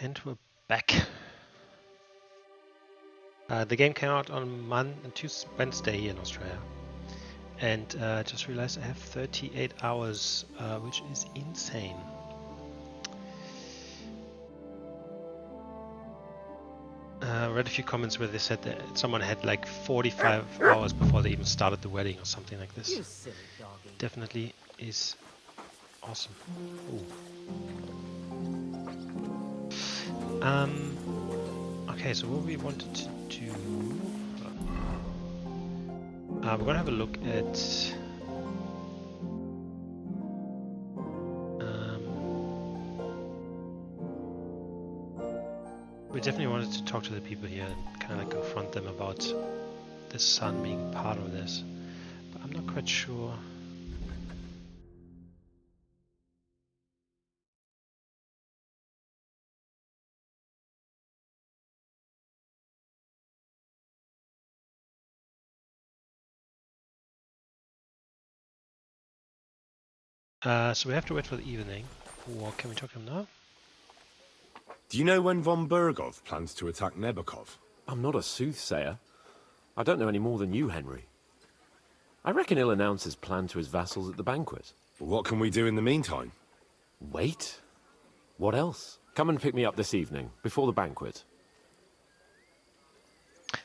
and we're back. The game came out on Wednesday here in Australia, and just realized I have 38 hours, which is insane. Read a few comments where they said that someone had like 45 hours before they even started the wedding or something like this. You silly doggy. Definitely is awesome. Ooh. Okay, so what we wanted to do, we're gonna have a look at we definitely wanted to talk to the people here and kind of like confront them about the sun being part of this, but I'm not quite sure. So we have to wait for the evening, or can we talk to him now? Do you know when von Bergov plans to attack Nebukov? I'm not a soothsayer. I don't know any more than you, Henry. I reckon he'll announce his plan to his vassals at the banquet. What can we do in the meantime? Wait? What else? Come and pick me up this evening, before the banquet.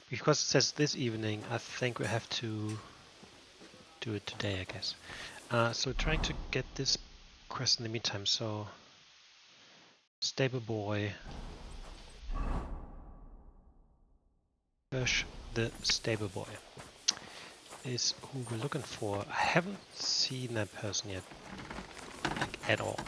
Because it says this evening, I think we have to do it today, I guess. So trying to get this quest in the meantime, so stable boy. Hirsch the stable boy is who we're looking for. I haven't seen that person yet, like at all.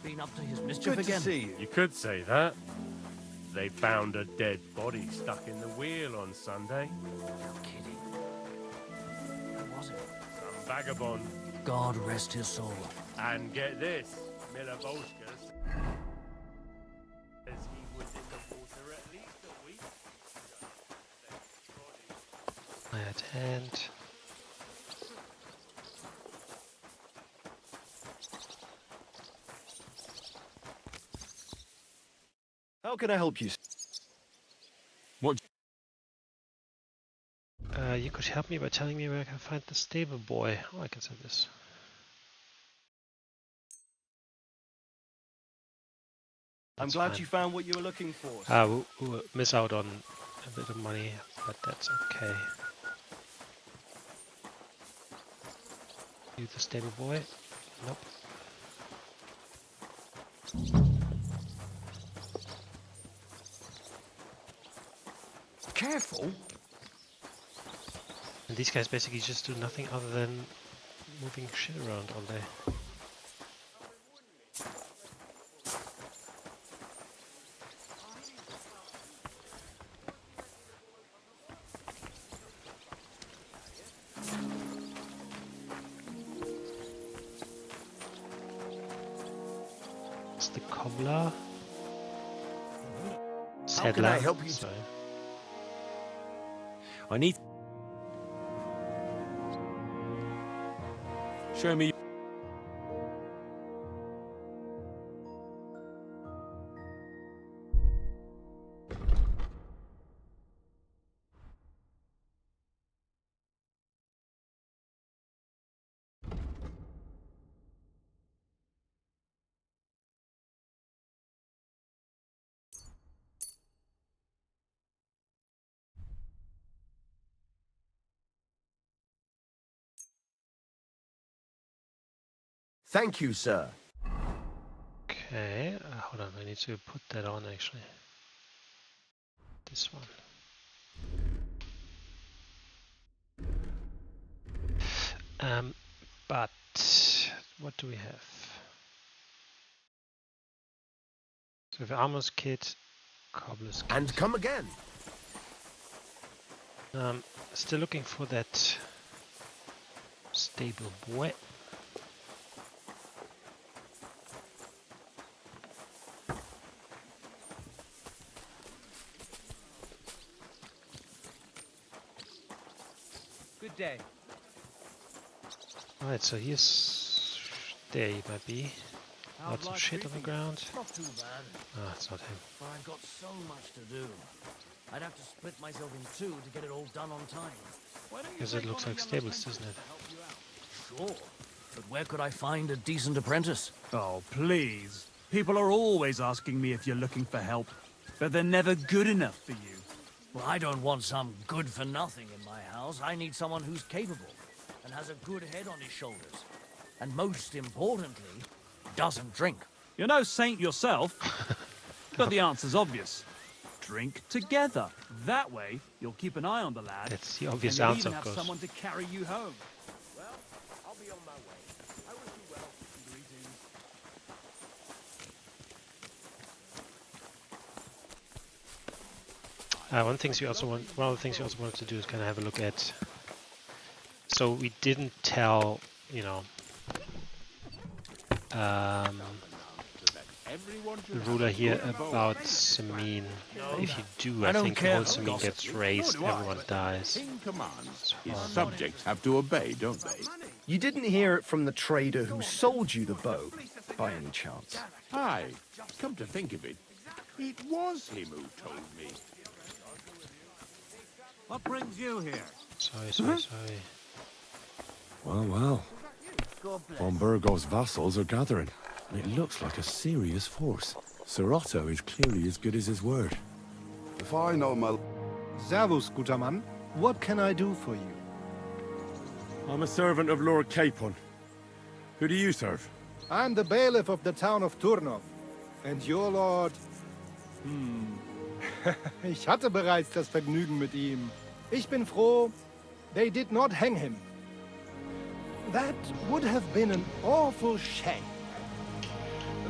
Been up to his mischief Good again. To see you. You could say that. They found a dead body stuck in the wheel on Sunday. You're kidding. Who was it? Some vagabond. God rest his soul. And get this, Miller Volskas says he was in the water at least a week. My hand. How can I help you? What? You could help me by telling me where I can find the stable boy. Oh, I can say this. I'm glad you found what you were looking for. We'll miss out on a bit of money, but that's okay. You the stable boy? Nope. Careful. And these guys basically just do nothing other than moving shit around all day. It's the cobbler. How can I help you? Sorry. I need... Show me... Thank you, sir. Okay, hold on, I need to put that on actually. This one. But what do we have? So we have armor's kit, cobbler's kit. And come again. Still looking for that stable boy. Good day. Alright, so here's... There he might be. Lots of shit on the ground. Not too bad, Ah, it's not him. but I've got so much to do. I'd have to split myself in two to get it all done on time. Because it looks like stables, doesn't it? Sure, but where could I find a decent apprentice? Oh, please. People are always asking me if you're looking for help, but they're never good enough for you. Well, I don't want some good-for-nothing in my house. I need someone who's capable and has a good head on his shoulders. And most importantly, doesn't drink. You're no saint yourself, but the answer's obvious. Drink together. That way, you'll keep an eye on the lad. That's the obvious and you'll answer, even of have course. someone to carry you home. Well, I'll be on my way. I wish you well. Greetings. One of the things you also wanted to do is kind of have a look at. So we didn't tell, you know, the ruler here about Samin. If you do, I think the whole Samin gets raised, everyone dies. King commands. His horrible. subjects have to obey, don't they? You didn't hear it from the trader who sold you the bow, by any chance? Aye, come to think of it, it was him who told me. What brings you here? Sorry. Well, well. Von Burgov's vassals are gathering. It looks like a serious force. Sir Otto is clearly as good as his word. If I know my... Servus, guter Mann. What can I do for you? I'm a servant of Lord Capon. Who do you serve? I'm the bailiff of the town of Turnov. And your lord... Ich hatte bereits das Vergnügen mit ihm. Ich bin froh, they did not hang him. That would have been an awful shame.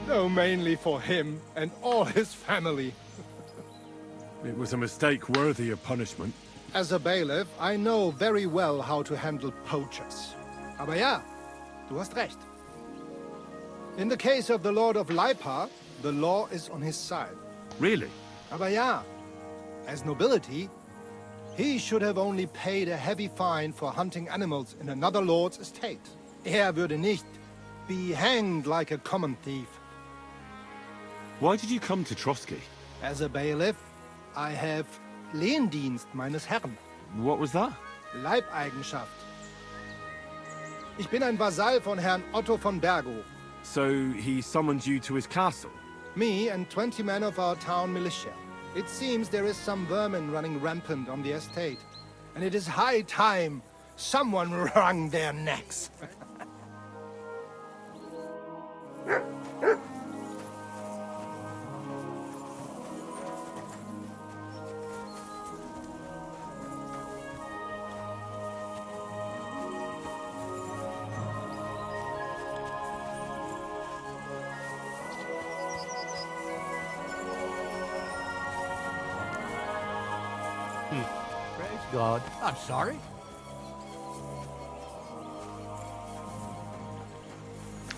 Though mainly for him and all his family. It was a mistake worthy of punishment. As a bailiff, I know very well how to handle poachers. Aber ja, du hast recht. In the case of the Lord of Leipa, the law is on his side. Really? Aber ja, as nobility, he should have only paid a heavy fine for hunting animals in another lord's estate. Würde nicht be hanged like a common thief. Why did you come to Trotsky? As a bailiff, I have Lehndienst meines Herrn. What was that? Leibeigenschaft. Ich bin ein Vasall von Herrn Otto von Berghof. So he summoned you to his castle? Me and 20 men of our town militia. It seems there is some vermin running rampant on the estate, and it is high time someone wrung their necks. Praise God. I'm sorry.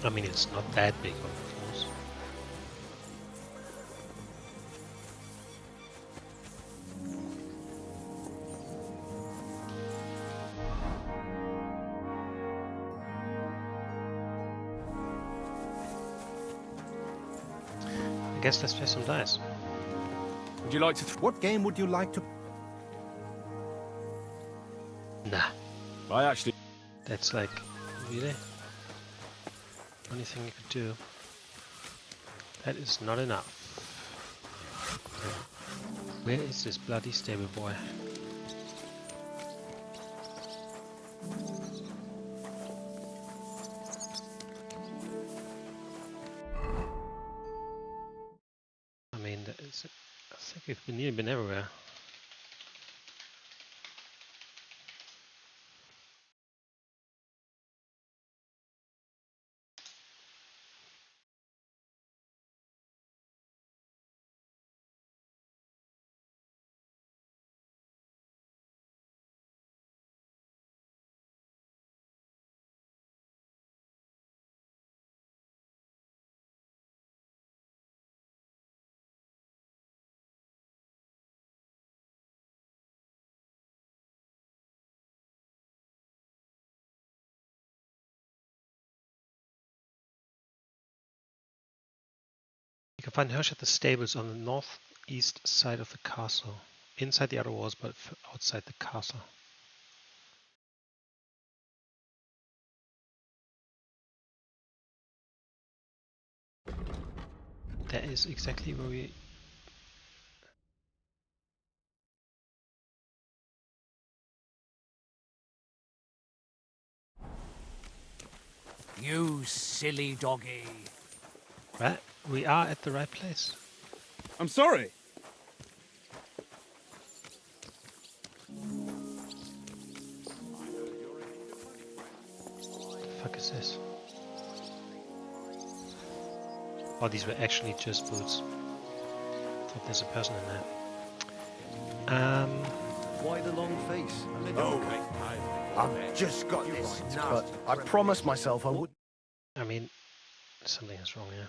I mean, it's not that big of a force. I guess let's play some dice. Would you like to... What game would you like to... Nah, I actually... that's like, really? Only thing you could do. That is not enough. Where is this bloody stable boy? I mean, I think we've nearly been everywhere. can find Hirsch at the stables on the northeast side of the castle. Inside the outer walls, but outside the castle. That is exactly where we... You silly doggy. Right, we are at the right place. I'm sorry. What the fuck is this? Oh, these were actually just boots. Thought there's a person in there. Why the long face? Oh, I've just got this. But I promised myself I would. I mean, something is wrong here.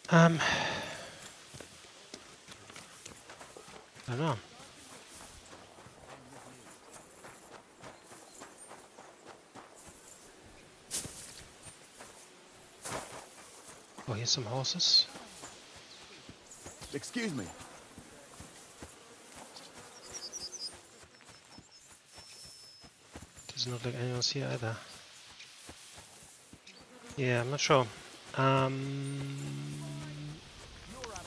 I don't know. Oh, here's some horses. Excuse me. Doesn't look like anyone's here either. Yeah, I'm not sure.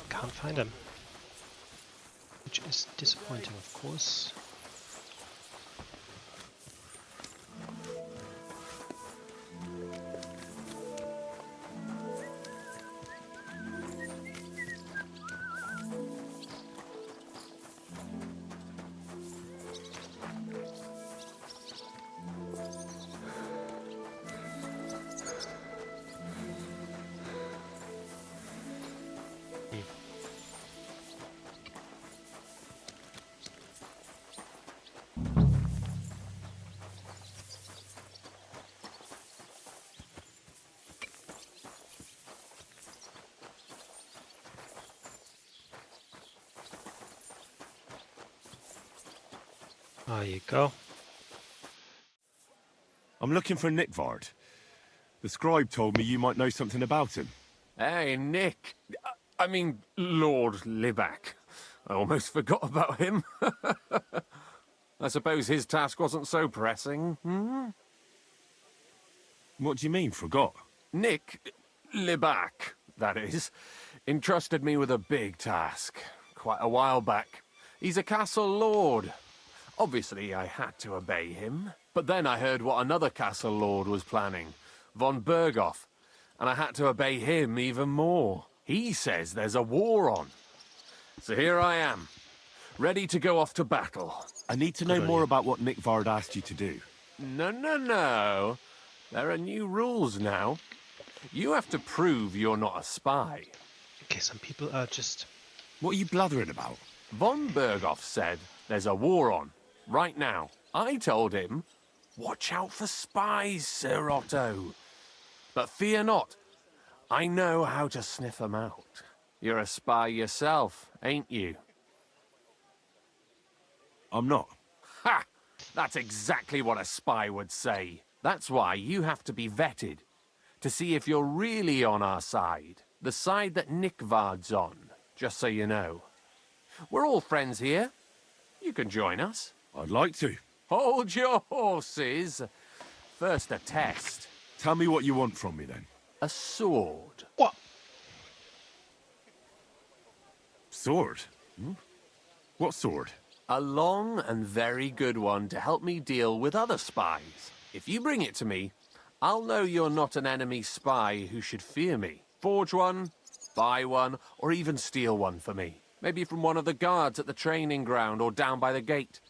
Can't find him. Which is disappointing, of course. There you go. I'm looking for Nickvard. The scribe told me you might know something about him. Hey, Nick. I mean, Lord Libak. I almost forgot about him. I suppose his task wasn't so pressing. Hmm? What do you mean, forgot? Nick Libak, that is, entrusted me with a big task quite a while back. He's a castle lord. Obviously, I had to obey him. But then I heard what another castle lord was planning, von Berghoff, and I had to obey him even more. He says there's a war on. So here I am, ready to go off to battle. I need to know more about what Nickvard asked you to do. No. There are new rules now. You have to prove you're not a spy. Okay, some people are just... What are you blathering about? Von Berghoff said there's a war on, right now. I told him, watch out for spies, Sir Otto. But fear not, I know how to sniff them out. You're a spy yourself, ain't you? I'm not. Ha! That's exactly what a spy would say. That's why you have to be vetted, to see if you're really on our side. The side that Nickvard's on, just so you know. We're all friends here. You can join us. I'd like to. Hold your horses. First a test. Tell me what you want from me, then. A sword. What? Sword? What sword? A long and very good one to help me deal with other spies. If you bring it to me, I'll know you're not an enemy spy who should fear me. Forge one, buy one, or even steal one for me. Maybe from one of the guards at the training ground or down by the gate.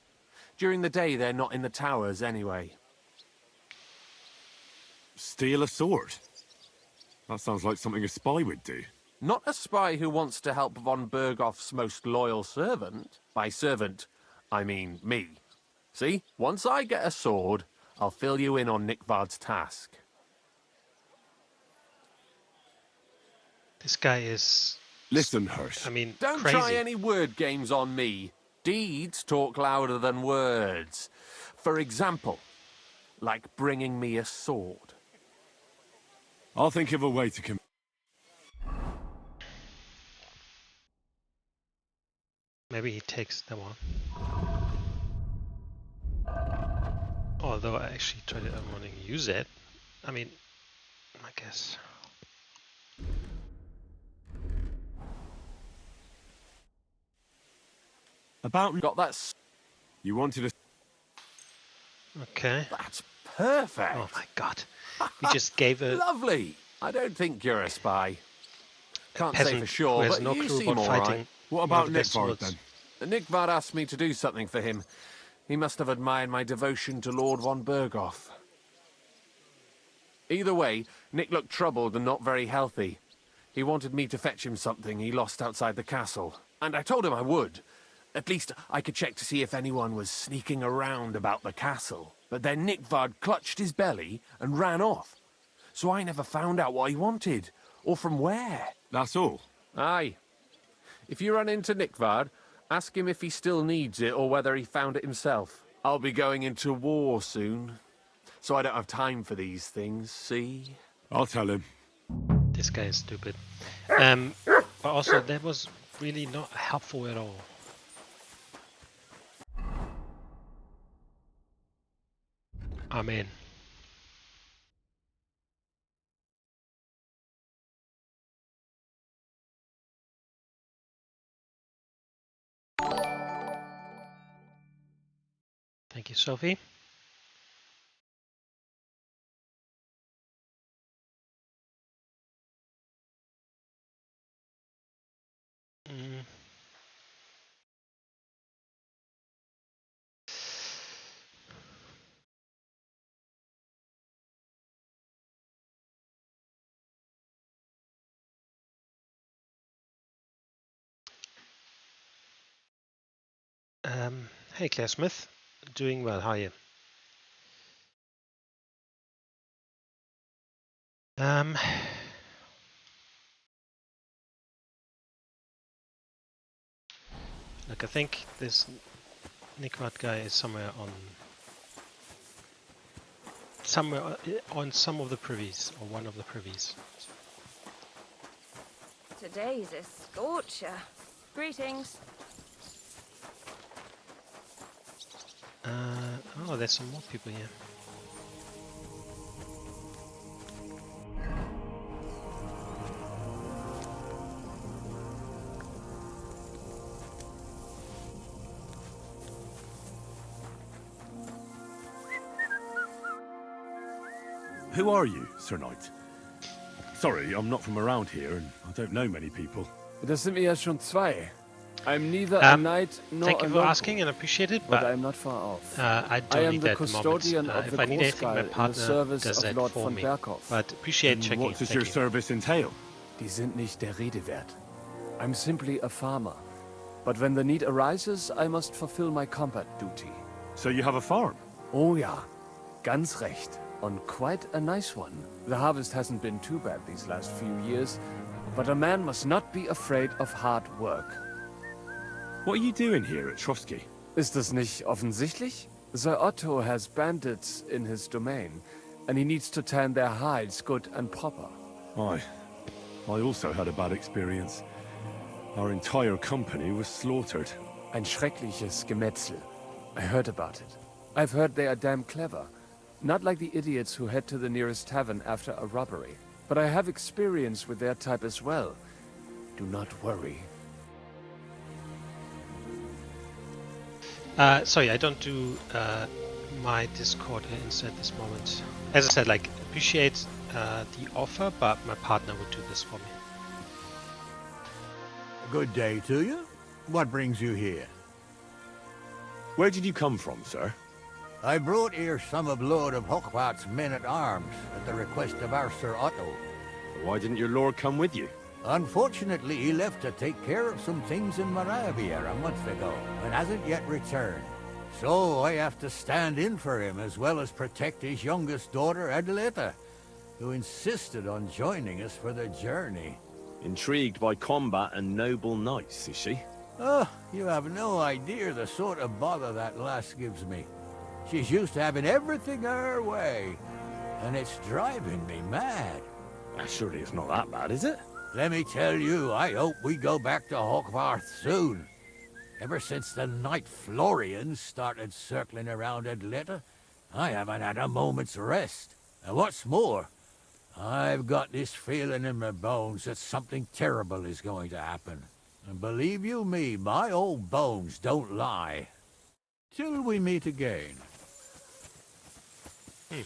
During the day, they're not in the towers anyway. Steal a sword? That sounds like something a spy would do. Not a spy who wants to help von Bergoff's most loyal servant. By servant, I mean me. See, once I get a sword, I'll fill you in on Nickvard's task. This guy is... Listen, Hirsch. I mean, Don't crazy. try any word games on me. Deeds talk louder than words. For example, like bringing me a sword. I'll think of a way to Maybe he takes them on. Although I actually tried it, I want to use it. I mean, I guess. Got that? You wanted a... Okay. That's perfect. Oh my god. He just gave a Lovely. I don't think you're a spy. Can't say peasant for who sure, has but no you clue seem about all fighting. right. What one of about the best Nickvard, swords. then? Nickvard asked me to do something for him. He must have admired my devotion to Lord von Bergoff. Either way, Nick looked troubled and not very healthy. He wanted me to fetch him something he lost outside the castle. And I told him I would. At least I could check to see if anyone was sneaking around about the castle. But then Nickvard clutched his belly and ran off. So I never found out what he wanted, or from where. That's all? Aye. If you run into Nickvard, ask him if he still needs it or whether he found it himself. I'll be going into war soon, so I don't have time for these things, see? I'll tell him. This guy is stupid. But also, that was really not helpful at all. Amen. Thank you, Sophie. Mm. Hey, Claire Smith. Doing well. How are you? Look, I think this Nickvard guy is somewhere on some of the privies, or one of the privies. Today's a scorcher. Greetings. Oh, there's some more people here. Who are you, Sir Knight? Sorry, I'm not from around here, and I don't know many people. Das sind wir ja schon zwei. I'm neither a knight nor thank you a for local, asking and appreciate it, but but I'm not far off. I don't am need the that at the custodian moment. of If the I need anything, my Großgeil in the partner service does of that Lord for von me. Berghoff. But appreciate checking. What does Thank your you. service entail? Die sind nicht der Rede wert. I'm simply a farmer. But when the need arises, I must fulfill my combat duty. So you have a farm? Oh ja, ganz recht. On quite a nice one. The harvest hasn't been too bad these last few years, but a man must not be afraid of hard work. What are you doing here at Trotsky? Ist das nicht offensichtlich? Sir Otto has bandits in his domain, and he needs to tan their hides good and proper. I also had a bad experience. Our entire company was slaughtered. Ein schreckliches Gemetzel. I heard about it. I've heard they are damn clever. Not like the idiots who head to the nearest tavern after a robbery. But I have experience with their type as well. Do not worry. Sorry, I don't do my Discord hints at this moment. As I said, like, appreciate the offer, but my partner would do this for me. Good day to you. What brings you here? Where did you come from, sir? I brought here some of Lord of Hochwart's men-at-arms at the request of our Sir Otto. Why didn't your lord come with you? Unfortunately, he left to take care of some things in Moravia a month ago and hasn't yet returned. So I have to stand in for him as well as protect his youngest daughter, Adelita, who insisted on joining us for the journey. Intrigued by combat and noble knights, is she? Oh, you have no idea the sort of bother that lass gives me. She's used to having everything her way, and it's driving me mad. Surely it's not that bad, is it? Let me tell you, I hope we go back to Hawkbarth soon. Ever since the Night Florians started circling around Adelita, I haven't had a moment's rest. And what's more, I've got this feeling in my bones that something terrible is going to happen. And believe you me, my old bones don't lie. Till we meet again. He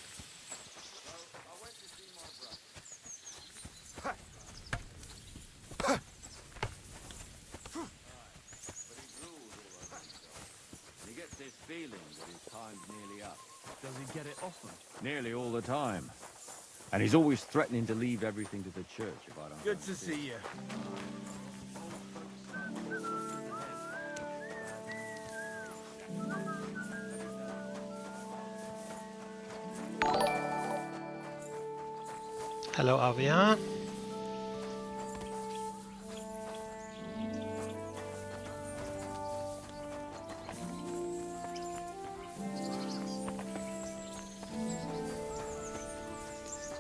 gets this feeling that his time's nearly up. Does he get it often? Nearly all the time. And he's always threatening to leave everything to the church if I don't. Good to see you. Hello, Avia.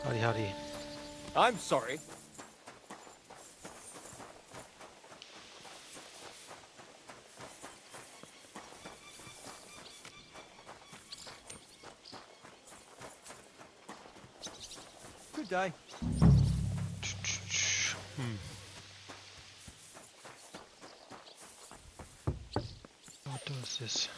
Howdy, howdy. I'm sorry. Good day. What does this?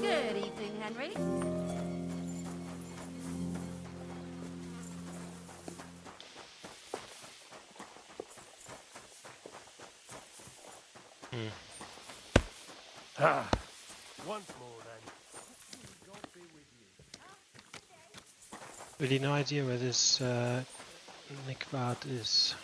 Good evening, Henry. Once more then. Really no idea where this Nickbard is.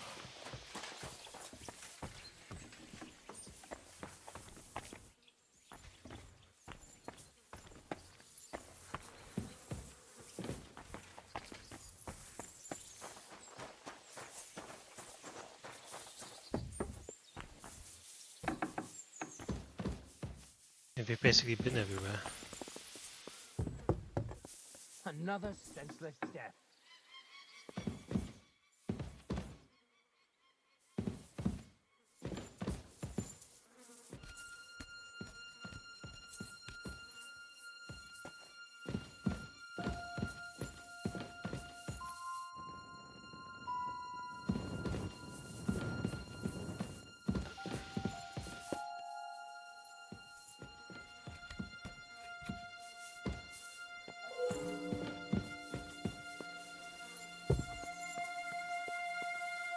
We've basically been everywhere. Another senseless death.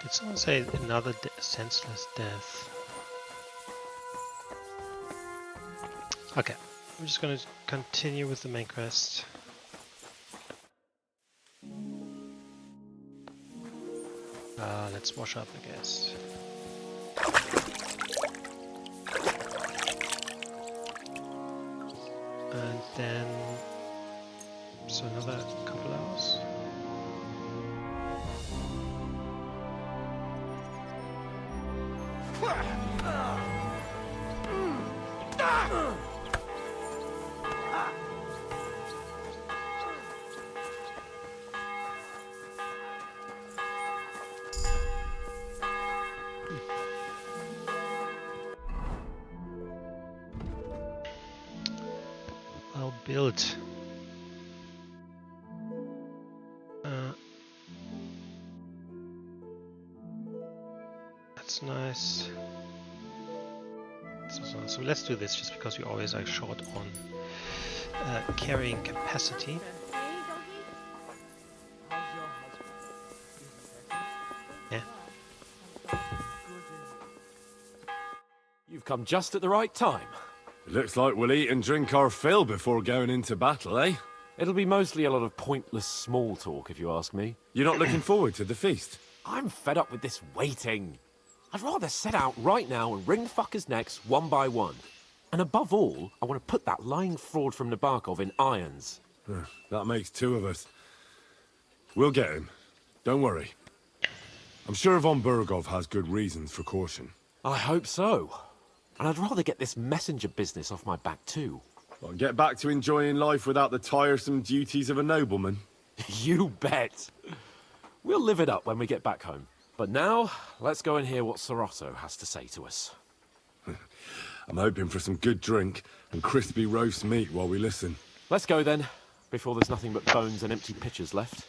Did someone say another senseless death? Okay, I'm just gonna continue with the main quest. Let's wash up, I guess. And then, so another couple hours. build. That's nice. So let's do this just because we always are short on carrying capacity. Yeah. You've come just at the right time. It looks like we'll eat and drink our fill before going into battle, eh? It'll be mostly a lot of pointless small talk, if you ask me. You're not looking forward to the feast? I'm fed up with this waiting. I'd rather set out right now and wring the fuckers' necks one by one. And above all, I want to put that lying fraud from Nabokov in irons. That makes two of us. We'll get him. Don't worry. I'm sure von Burgov has good reasons for caution. I hope so. And I'd rather get this messenger business off my back too. Well, get back to enjoying life without the tiresome duties of a nobleman. You bet. We'll live it up when we get back home. But now, let's go and hear what Sorotto has to say to us. I'm hoping for some good drink and crispy roast meat while we listen. Let's go then, before there's nothing but bones and empty pitchers left.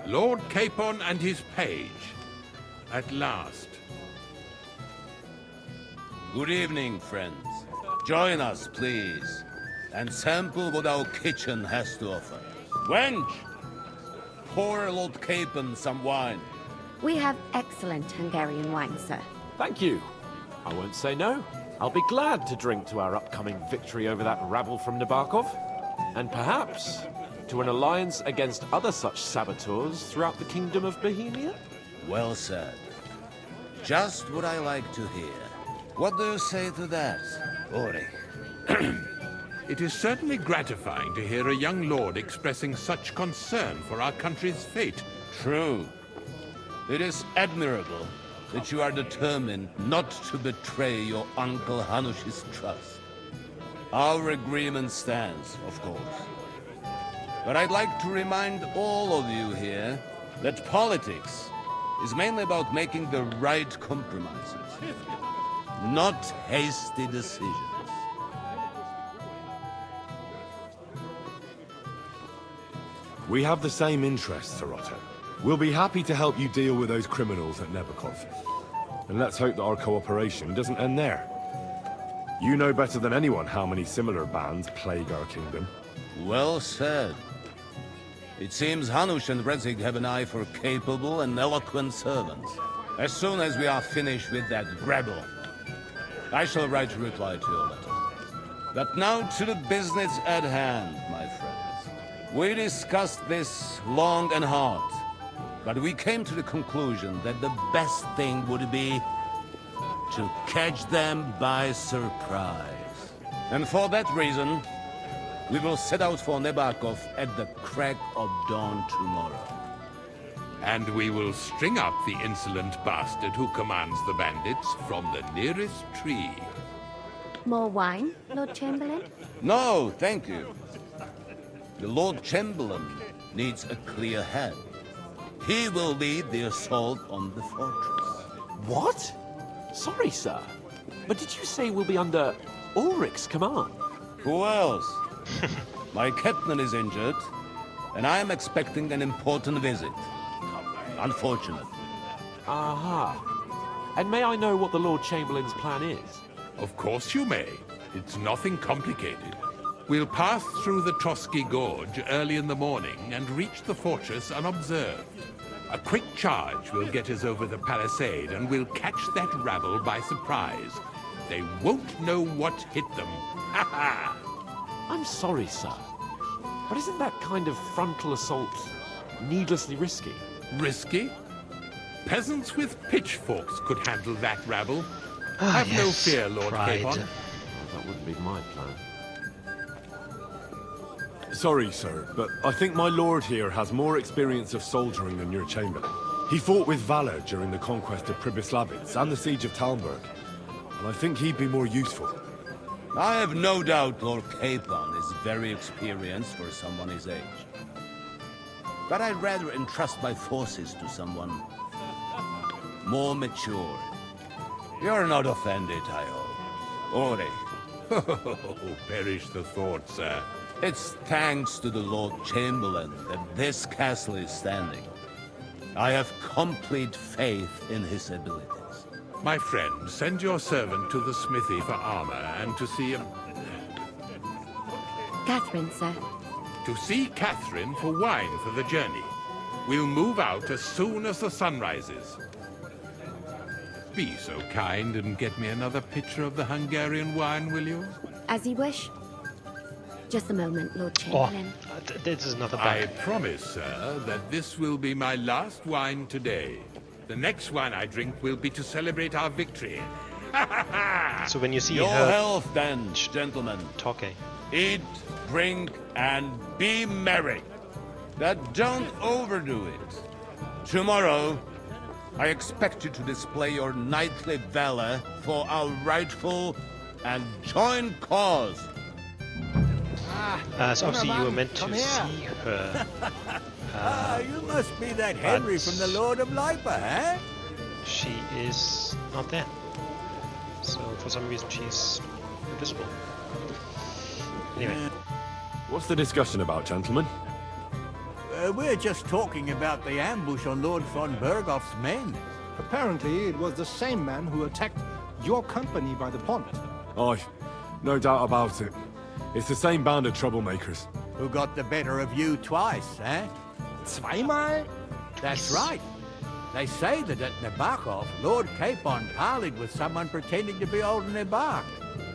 Lord Capon and his page. At last. Good evening, friends. Join us, please, and sample what our kitchen has to offer. Wench! Pour Lord Capon some wine. We have excellent Hungarian wine, sir. Thank you. I won't say no. I'll be glad to drink to our upcoming victory over that rabble from Nabokov. And perhaps to an alliance against other such saboteurs throughout the Kingdom of Bohemia? Well said. Just what I like to hear. What do you say to that, Ori? It is certainly gratifying to hear a young lord expressing such concern for our country's fate. True. It is admirable that you are determined not to betray your Uncle Hanush's trust. Our agreement stands, of course. But I'd like to remind all of you here that politics is mainly about making the right compromises, not hasty decisions. We have the same interests, Sorotto. We'll be happy to help you deal with those criminals at Nebokov. And let's hope that our cooperation doesn't end there. You know better than anyone how many similar bands plague our kingdom. Well said. It seems Hanush and Rezig have an eye for capable and eloquent servants. As soon as we are finished with that grabble, I shall write a reply to your letter. But now to the business at hand, my friends. We discussed this long and hard, but we came to the conclusion that the best thing would be to catch them by surprise. And for that reason, we will set out for Nabokov at the crack of dawn tomorrow. And we will string up the insolent bastard who commands the bandits from the nearest tree. More wine, Lord Chamberlain? No, thank you. The Lord Chamberlain needs a clear head. He will lead the assault on the fortress. What? Sorry, sir. But did you say we'll be under Ulrich's command? Who else? My captain is injured, and I am expecting an important visit. Unfortunate. Aha. And may I know what the Lord Chamberlain's plan is? Of course you may. It's nothing complicated. We'll pass through the Trotsky Gorge early in the morning and reach the fortress unobserved. A quick charge will get us over the palisade, and we'll catch that rabble by surprise. They won't know what hit them. Ha ha! I'm sorry, sir. But isn't that kind of frontal assault needlessly risky? Risky? Peasants with pitchforks could handle that rabble. Have no fear, Lord Capon. Well, that wouldn't be my plan. Sorry, sir, but I think my lord here has more experience of soldiering than your chamberlain. He fought with valor during the conquest of Pribyslavitz and the siege of Talmberg, and I think he'd be more useful. I have no doubt Lord Capon is very experienced for someone his age. But I'd rather entrust my forces to someone more mature. You're not offended, I hope. Ori. Oh, perish the thought, sir. It's thanks to the Lord Chamberlain that this castle is standing. I have complete faith in his abilities. My friend, send your servant to the smithy for armor and to see him. Catherine, sir. To see Catherine for wine for the journey. We'll move out as soon as the sun rises. Be so kind and get me another pitcher of the Hungarian wine, will you? As you wish. Just a moment, Lord Chamberlain. This is not a I bad. promise, sir, that this will be my last wine today. The next wine I drink will be to celebrate our victory. So when you see Your her health, then, gentlemen. talking, Eat, drink, and be merry. But don't overdo it. Tomorrow, I expect you to display your knightly valor for our rightful and joint cause. so obviously you were meant to see her. You must be that Henry from the Lord of Lipa, eh? She is not there. So for some reason she's invisible. Anyway. What's the discussion about, gentlemen? We're just talking about the ambush on Lord von Bergoff's men. Apparently, it was the same man who attacked your company by the pond. Oh, no doubt about it. It's the same band of troublemakers. Who got the better of you twice, eh? Zweimal? That's right. They say that at Nabokov, Lord Capon parleyed with someone pretending to be old Nabok.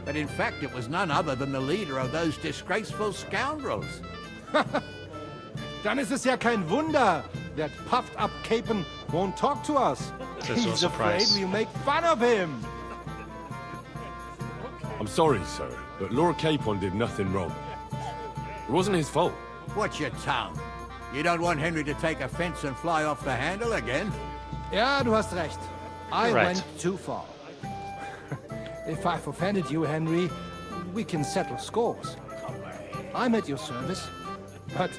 But in fact, it was none other than the leader of those disgraceful scoundrels. Dann ist es ja kein Wunder that puffed up Capon won't talk to us. There's no He's afraid surprise. we'll make fun of him. I'm sorry, sir, but Lord Capon did nothing wrong. It wasn't his fault. Watch your tongue. You don't want Henry to take offense and fly off the handle again? Ja, du hast recht. I Right. went too far. If I've offended you, Henry, we can settle scores. I'm at your service. But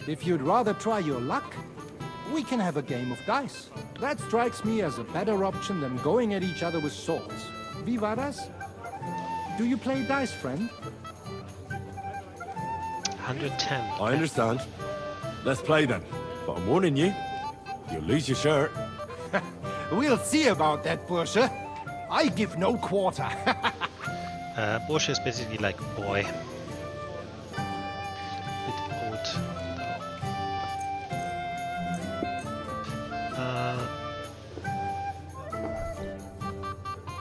if you'd rather try your luck, we can have a game of dice. That strikes me as a better option than going at each other with swords. Wie war das? Do you play dice, friend? 110. I understand. Let's play then. But I'm warning you, you'll lose your shirt. We'll see about that, Bursche. I give no quarter. Bursche is basically like boy.